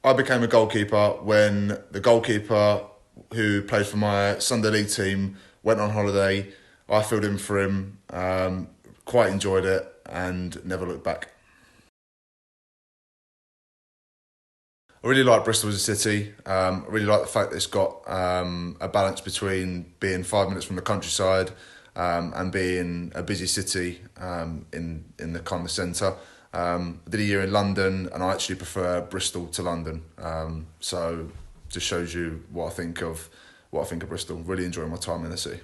I became a goalkeeper when the goalkeeper who played for my Sunday League team went on holiday. I filled in for him, quite enjoyed it, and never looked back. I really like Bristol as a city. I really like the fact that it's got a balance between being 5 minutes from the countryside and being a busy city in the kind of centre. I did a year in London, and I actually prefer Bristol to London. So just shows you what I think of Bristol. Really enjoying my time in the city.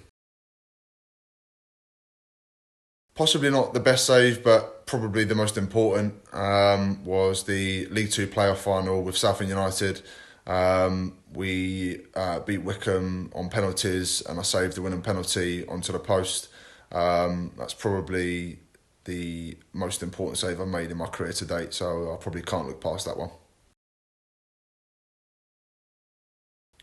Possibly not the best save, but probably the most important was the League Two playoff final with Southend United. We beat Wickham on penalties, and I saved the winning penalty onto the post. That's probably the most important save I've made in my career to date, so I probably can't look past that one.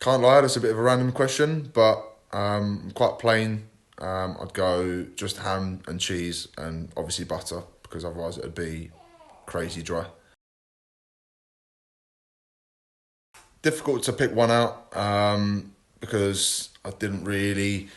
Can't lie, that's a bit of a random question, but quite plain. I'd go just ham and cheese and obviously butter, because otherwise it'd be crazy dry. Difficult to pick one out because I didn't really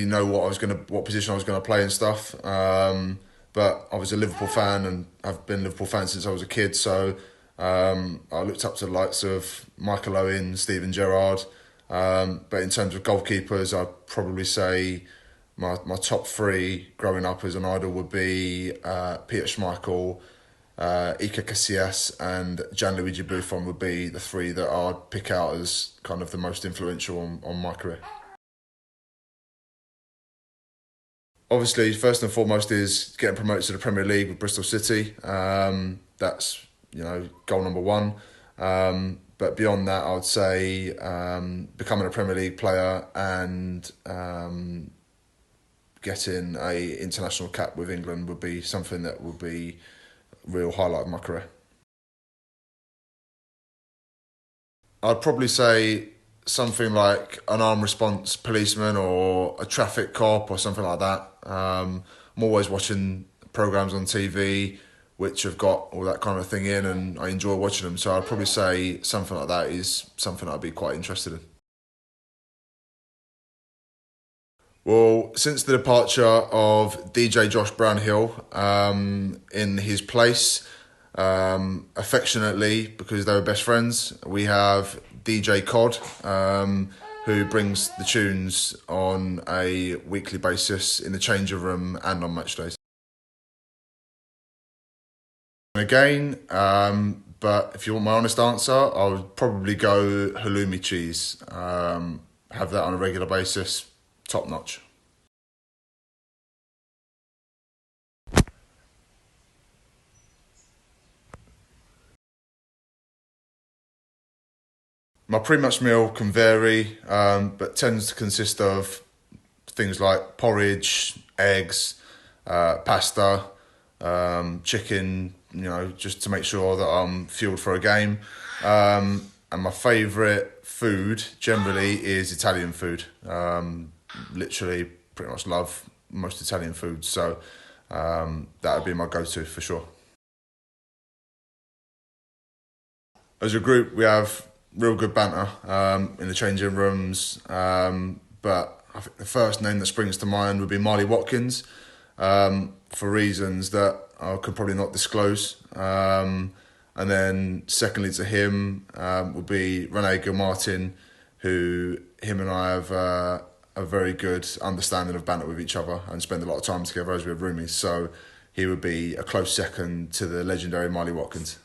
know what position I was gonna play and stuff. But I was a Liverpool fan and I've been a Liverpool fan since I was a kid. So I looked up to the likes of Michael Owen, Steven Gerrard. But in terms of goalkeepers, I'd probably say my top three growing up as an idol would be Peter Schmeichel, Iker Casillas, and Gianluigi Buffon would be the three that I'd pick out as kind of the most influential on my career. Obviously, first and foremost is getting promoted to the Premier League with Bristol City. That's goal number one. But beyond that, I would say becoming a Premier League player and getting a international cap with England would be something that would be a real highlight of my career. I'd probably say something like an armed response policeman or a traffic cop or something like that. I'm always watching programs on TV which have got all that kind of thing in, and I enjoy watching them. So I'd probably say something like that is something I'd be quite interested in. Well, since the departure of DJ Josh Brownhill in his place, affectionately, because they were best friends, we have DJ Cod, who brings the tunes on a weekly basis in the changing room and on match days. Again, but if you want my honest answer, I would probably go halloumi cheese. Have that on a regular basis, top notch. My pre-match meal can vary, but tends to consist of things like porridge, eggs, pasta, chicken, just to make sure that I'm fueled for a game. And my favourite food generally is Italian food. Literally, pretty much love most Italian foods, so that would be my go-to for sure. As a group, we have real good banter in the changing rooms, but I think the first name that springs to mind would be Marley Watkins, for reasons that I could probably not disclose. And then secondly to him would be Rene Gilmartin, who him and I have a very good understanding of banter with each other and spend a lot of time together as we're roomies. So he would be a close second to the legendary Marley Watkins.